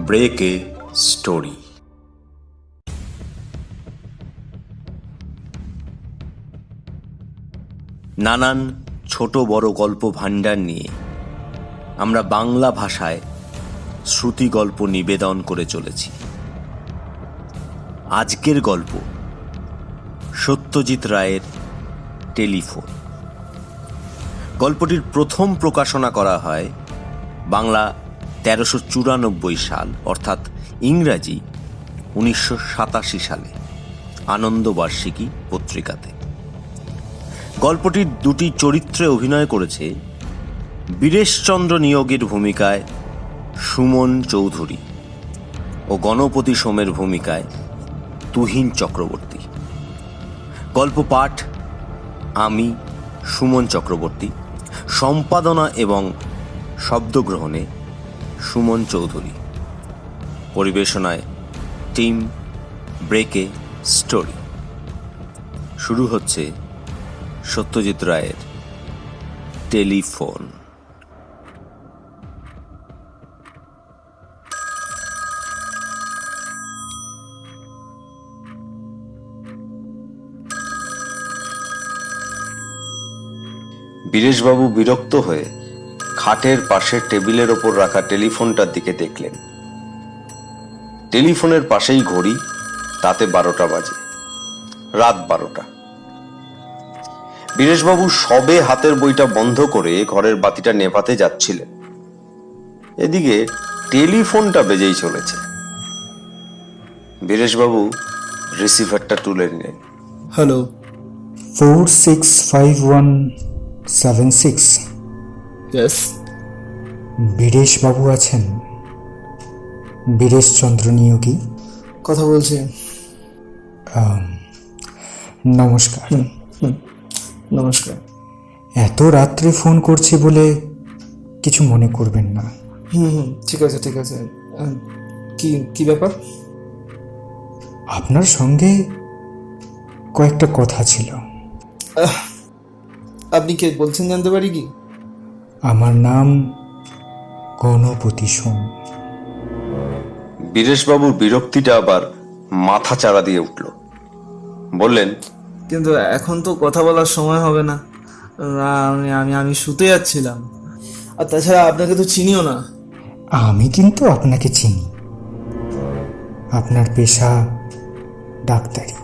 Break a story. নানান ছোট বড় গল্প ভাণ্ডার নিয়ে আমরা বাংলা ভাষায় শ্রুতি গল্প নিবেদন করে চলেছি। আজকের গল্প সত্যজিৎ রায়ের টেলিফোন। গল্পটির প্রথম প্রকাশনা করা হয় বাংলা 1394 সাল অর্থাৎ ইংরাজি 1987 সালে আনন্দবার্ষিকী পত্রিকাতে। গল্পটির দুটি চরিত্রে অভিনয় করেছে বীরেশচন্দ্র নিয়োগীর ভূমিকায় সুমন চৌধুরী ও গণপতি সোমের ভূমিকায় তুহিন চক্রবর্তী। গল্প পাঠ আমি সুমন চক্রবর্তী, সম্পাদনা এবং শব্দগ্রহণে সুমন চৌধুরী, পরিবেশনায় টিম ব্রেক এ স্টোরি। শুরু হচ্ছে সত্যজিৎ রায়ের টেলিফোন। বীরেশবাবু বিরক্ত হয়ে খাটের পাশে টেবিলের ওপর রাখা টেলিফোনটার দিকে দেখলেন। টেলিফোনের পাশেই ঘড়ি, তাতে 12টা বাজে, রাত 12টা। বীরেশবাবু সবে হাতের বইটা বন্ধ করে ঘরের বাতিটা নেভাতে যাচ্ছিলেন, এদিকে টেলিফোনটা বেজেই চলেছে। বীরেশবাবু রিসিভারটা তুলে নিলেন। হ্যালো, 465176। ইয়েস, বীরেশবাবু আছেন? বীরেশচন্দ্র নিয়োগী কথা বলছি। নমস্কার। নমস্কার। এত রাত্রে ফোন করছি বলে কিছু মনে করবেন না। ঠিক আছে ঠিক আছে। কি কি ব্যাপার? আপনার সঙ্গে কয়েকটা কথা ছিল। আপনি কে বলছেন জানতে পারি কি? আমার নাম গণপতি সোম। বীরেশবাবুর বিরক্তিটা আবার মাথা চাড়া দিয়ে উঠল। বললেন, কিন্তু এখন তো কথা বলার সময় হবে না। আমি শুতে যাচ্ছিলাম, আর তাছাড়া আপনাকে তো চিনিও না। আমি কিন্তু আপনাকে চিনি। আপনার পেশা ডাক্তারি।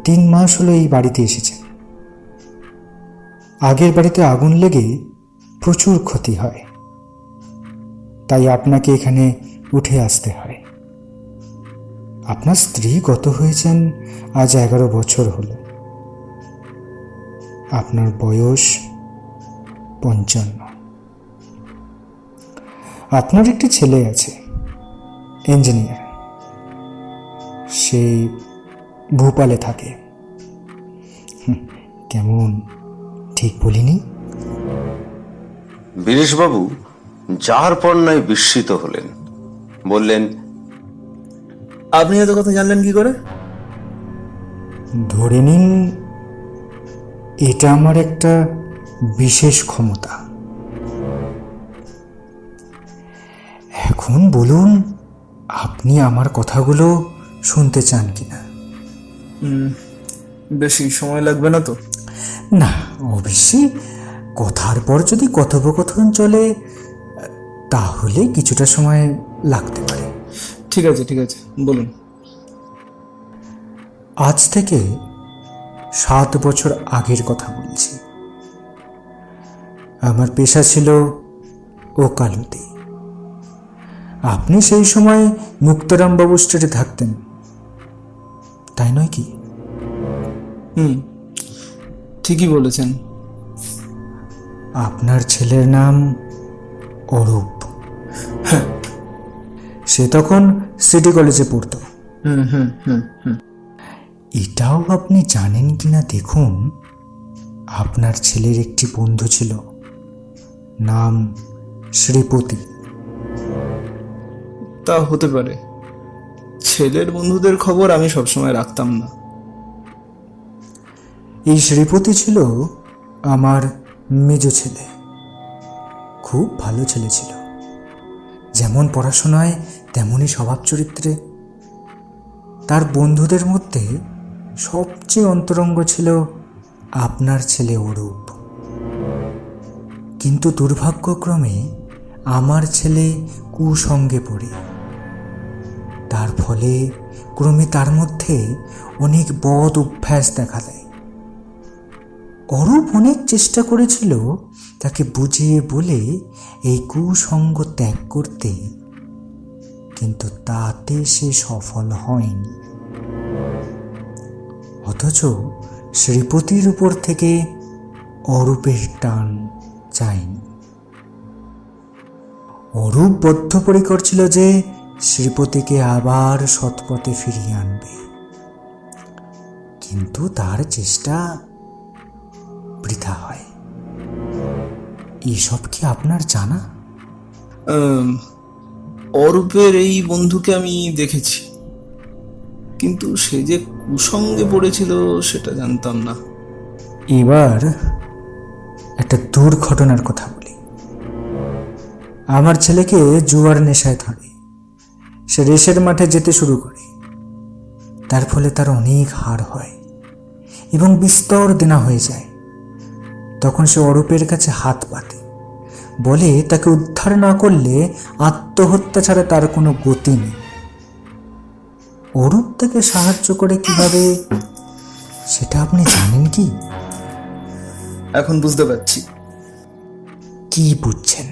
3 মাস হলো এই বাড়িতে এসেছেন। আগের বাড়িতে আগুন লেগে প্রচুর ক্ষতি হয়, তাই আপনাকে এখানে উঠে আসতে হয়। আপনার স্ত্রী গত হয়েছেন আজ 11 বছর হলো। আপনার বয়স 55। আপনার একটি ছেলে আছে, ইঞ্জিনিয়ার। সে ভোপালে থাকে। কেমন, ঠিক বলিনি? বীরেশবাবু যার পর নয় বিস্মিত হলেন। বললেন, আপনি এত কথা জানলেন কি করে? ধরে নিন এটা আমার একটা বিশেষ ক্ষমতা। এখন বলুন, আপনি আমার কথাগুলো শুনতে চান কিনা? বেশি সময় লাগবে না তো? না, অবশ্যই। কথার পর যদি কথোপকথন চলে তাহলে কিছুটা সময় লাগতে পারে। ঠিক আছে ঠিক আছে, বলুন। আজ থেকে 7 বছর আগের কথা বলছি। আমার পেশা ছিল ওকালতি। আপনি সেই সময় মুক্তারামবাবু স্ট্রিটে থাকতেন, তাই নয় কি? ঠিকই বলেছেন। আপনার ছেলের নাম অরূপ। সে তখন সিটি কলেজে পড়তো। হুম হুম হুম হুম এটাও আপনি জানেন কিনা দেখুন, আপনার ছেলের একটি বন্ধু ছিল, নাম শ্রীপতি। তা হতে পারে। ছেলের বন্ধুদের খবর আমি সবসময় রাখতাম না। এই শ্রীপতি ছিল আমার মেজ ছেলে। খুব ভালো ছেলে ছিল, যেমন পড়াশোনায় তেমনই স্বভাব চরিত্রে। তার বন্ধুদের মধ্যে সবচেয়ে অন্তরঙ্গ ছিল আপনার ছেলে অরূপ। কিন্তু দুর্ভাগ্যক্রমে আমার ছেলে কুসঙ্গে পড়ে, তার ফলে ক্রমে তার মধ্যে অনেক বদ অভ্যাস দেখা দেয়। অরূপ অনেক চেষ্টা করেছিল তাকে বুঝিয়ে বলে এই কুসঙ্গ ত্যাগ করতে, কিন্তু তাতে সে সফল হয়নি। অথচ শ্রীপতির উপর থেকে অরূপের টান যায়নি। অরূপ বদ্ধপরিকর ছিল যে শ্রীপতিকে আবার সৎপথে ফিরিয়ে আনবে, কিন্তু তার চেষ্টা বৃথা হয়। এসব কি আপনার জানা? অরূপের এই বন্ধুকে আমি দেখেছি, কিন্তু সে যে কুসঙ্গে পড়েছিল সেটা জানতাম না। এবার একটা দুর্ঘটনার কথা বলি। আমার ছেলেকে জুয়ার নেশায় ধরে। সে রেসের মাঠে যেতে শুরু করে। তার ফলে তার অনেক হার হয় এবং বিস্তর দেনা হয়ে যায়। তখন সে অরূপের কাছে হাত পাতে, বলে তাকে উদ্ধার না করলে আত্মহত্যা ছাড়া তার কোনো গতি নেই। অরূপ তাকে সাহায্য করে কিভাবে, সেটা আপনি জানেন কি? এখন বুঝতে পারছি। কি বুঝছেন?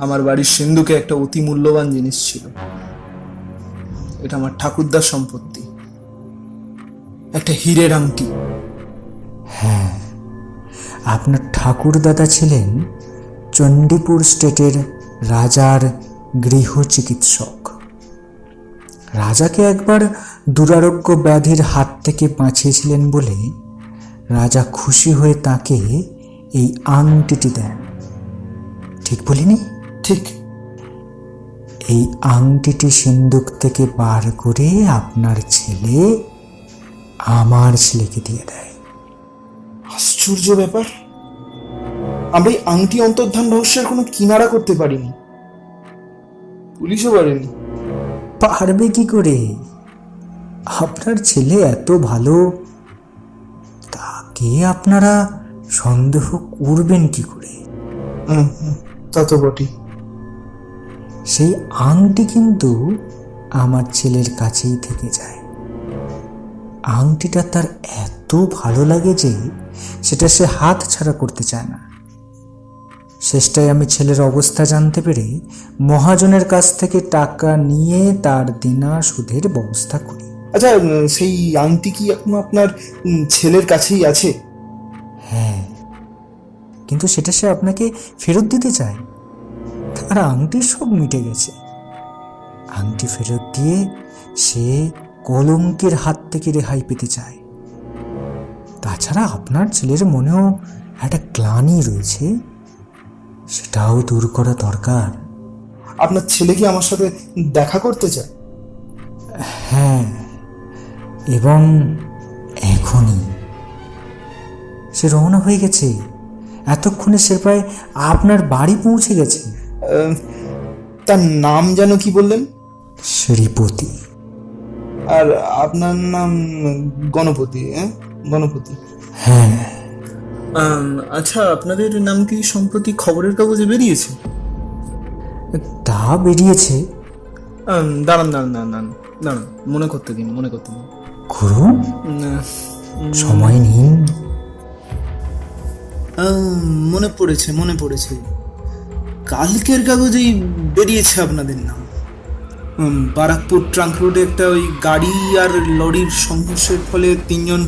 আমার বাড়ির সিন্ধুকে একটা অতি মূল্যবান জিনিস ছিল। এটা আমার ঠাকুরদার সম্পত্তি, একটা হীরের আংটি। হ্যাঁ, আপনার ঠাকুরদাদা ছিলেন চণ্ডীপুর স্টেটের রাজার গৃহ চিকিৎসক। রাজাকে একবার দুরারোগ্য ব্যাধির হাত থেকে বাঁচিয়েছিলেন বলে রাজা খুশি হয়ে তাকে এই আংটিটি দেন। ঠিক বলিনি? ঠিক। এই আংটিটি সিন্দুক থেকে বার করে আপনার ছেলে আমার ছেলেকে দিয়ে দেয়। আশ্চর্য ব্যাপার। আমরা এই আংটি অন্তর্ধান রহস্যের কোনো কিনারা করতে পারিনি, পুলিশও পারেনি। পারবে কি করে? আপনার ছেলে এত ভালো, তাকে আপনারা সন্দেহ করবেন কি করে? তা তো বটেই। সেই আংটি কিন্তু আমার ছেলের কাছেই থেকে যায়। আংটিটা তার এত ভালো লাগে যে সেটা সে হাত ছাড়া করতে চায় না। শেষটায় আমি ছেলের অবস্থা জানতে পেরে মহাজনের কাছ থেকে টাকা নিয়ে তার দেনা সুদের ব্যবস্থা করি। আচ্ছা, সেই আংটি কি এখনো আপনার ছেলের কাছেই আছে? হ্যাঁ, কিন্তু সেটা সে আপনাকে ফেরত দিতে চায়। তার আংটি সব মিটে গেছে। আংটি ফেরত দিয়ে সে কলঙ্কের হাত থেকে রেহাই পেতে চায়। তাছাড়া আপনার ছেলের মনেও একটা গ্লানি রয়েছে, সেটাও দূর করা দরকার। আপনার ছেলে কি আমার সাথে দেখা করতে চায়? হ্যাঁ, এবং এখনই সে রওনা হয়ে গেছে। এতক্ষণে সে প্রায় আপনার বাড়ি পৌঁছে গেছে। তার নাম যেন কি বললেন? শ্রীপতি। আর আপনার নাম গণপতি? গণপতি। হ্যাঁ। আচ্ছা, আপনাদের নাম কি সম্প্রতি খবরের কাগজে বেরিয়েছে? তা বেরিয়েছে। দাঁড়ান দাঁড়ান দাঁড়ান দাঁড়ান, মনে করতে দিন। করুন, সময় নিন। মনে পড়েছে। কালকের কাগজেই বেরিয়েছে আপনাদের নাম। বারাকপুর ট্রাঙ্ক রোডে একটা ওই গাড়ি আর লরির সংঘর্ষের ফলে 3 জন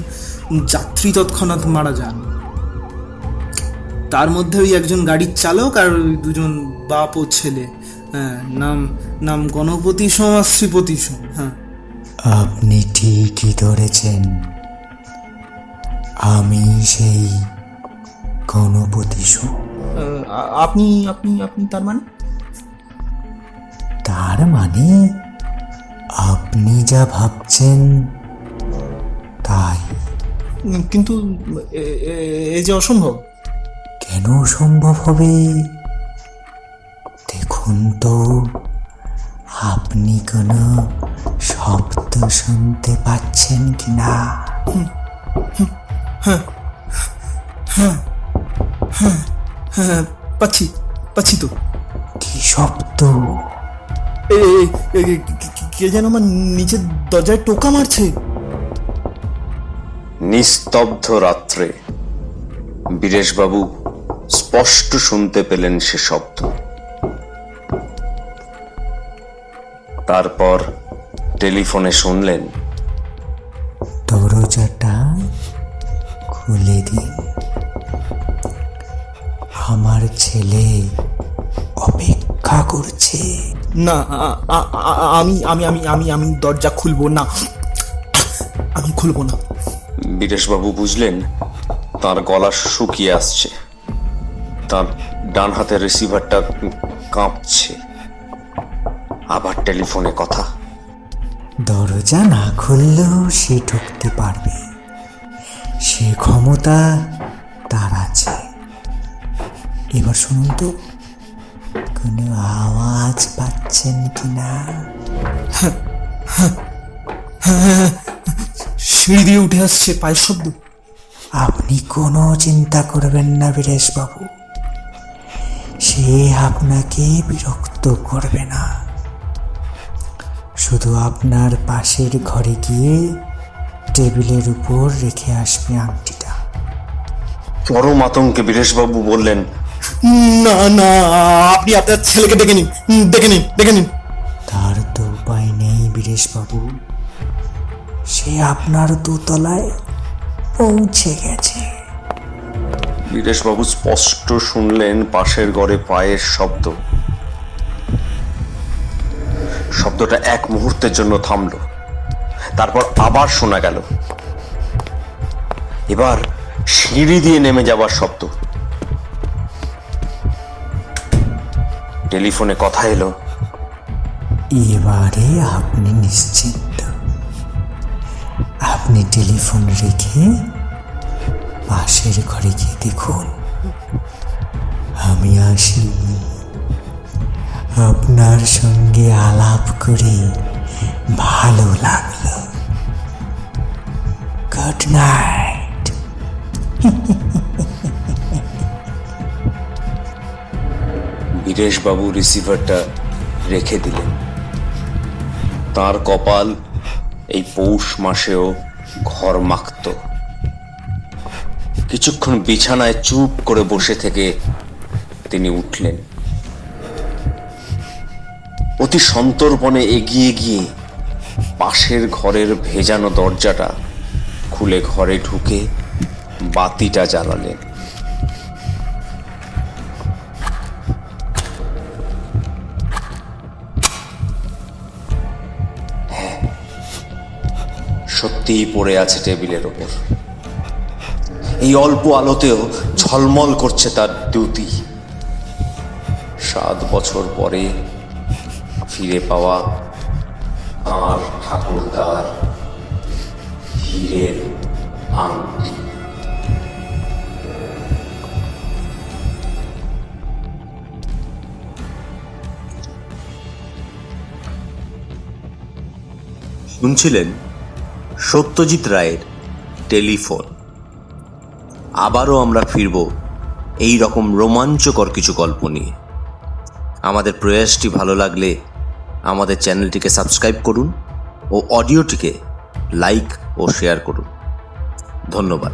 যাত্রী তৎক্ষণাৎ মারা যান। তার মধ্যে ওই একজন গাড়ির চালক আর ওই দুজন বাপ ও ছেলে। হ্যাঁ, নাম নাম গণপতি সোম আর শ্রীপতি সোম। হ্যাঁ, আপনি ঠিকই ধরেছেন, আমি সেই গণপতি সোম। আপনি আপনি আপনি তার মানে? তার মানে আপনি যা ভাবছেন তাই। কিন্তু এ যে অসম্ভব। কেন সম্ভব হবে? দেখুন তো, আপনি কোনো শব্দ শুনতে পাচ্ছেন কিনা? হ্যাঁ, পাচ্ছি পাচ্ছি তো। কি শব্দ? কে যেন আমার নিচের দরজায় টোকা মারছে। নিস্তব্ধ রাত্রে বীরেশবাবু স্পষ্ট শুনতে পেলেন সে শব্দ। তারপর টেলিফোনে শুনলেন, দরজাটা খুলে দিন, আমার ছেলে অপেক্ষা করছে। না, আমি আমি আমি আমি আমি দরজা খুলবো না, আমি খুলবো না। বীরেশবাবু বুঝলেন তার গলা শুকিয়ে আসছে, তার ডান হাতের রিসিভারটা কাঁপছে। আবার টেলিফোনে কথা। দরজা না খুললেও সে ঢুকতে পারবে, সে ক্ষমতা তার আছে। এবার শুনুন তো, কোনো আওয়াজ পাচ্ছেন কিনা? সিঁড়ি দিয়ে উঠে আসছে পায়ের শব্দ। আপনি কোনো চিন্তা করবেন না বীরেশবাবু, সে আপনাকে বিরক্ত করবে না। শুধু আপনার পাশের ঘরে গিয়ে টেবিলের উপর রেখে আসবে আংটিটা। চরম আতঙ্কে বীরেশবাবু বললেন, না না, আপনি আপনার ছেলেকে ডেকে নিন, ডেকে নিন, ডেকে নিন। তার তো উপায় নেই বীরেশবাবু, সে আপনার দোতলায় পৌঁছে গেছে। বীরেশবাবু স্পষ্ট শুনলেন পাশের ঘরে পায়ের শব্দ। শব্দটা এক মুহূর্তের জন্য থামলো, তারপর আবার শোনা গেল। এবার সিঁড়ি দিয়ে নেমে যাবার শব্দ। টেলিফোনে কথা এলো, এবারে আপনি নিশ্চিন্ত। আপনি টেলিফোন রেখে পাশের ঘরে গিয়ে দেখুন, আমি আসি। আপনার সঙ্গে আলাপ করে ভালো লাগলো। Good night. বীরেশবাবু রিসিভারটা রেখে দিলেন। তার কপাল এই পৌষ মাসেও ঘর মাখত। কিছুক্ষণ বিছানায় চুপ করে বসে থেকে তিনি উঠলেন। অতি সন্তর্পণে এগিয়ে গিয়ে পাশের ঘরের ভেজানো দরজাটা খুলে ঘরে ঢুকে বাতিটা জ্বালালেন। সত্যিই পড়ে আছে টেবিলের ওপর। এই অল্প আলোতেও ঝলমল করছে তার দ্যুতি। 7 বছর পরে ফিরে পাওয়া তাঁর ঠাকুরদার হীরের আংটি। শুনছিলেন সত্যজিৎ রায়ের টেলিফোন। আবারও আমরা ফিরব এই রকম রোমাঞ্চকর কিছু গল্প নিয়ে। আমাদের প্রয়াসটি ভালো লাগলে আমাদের চ্যানেলটিকে সাবস্ক্রাইব করুন ও অডিওটিকে লাইক ও শেয়ার করুন। ধন্যবাদ।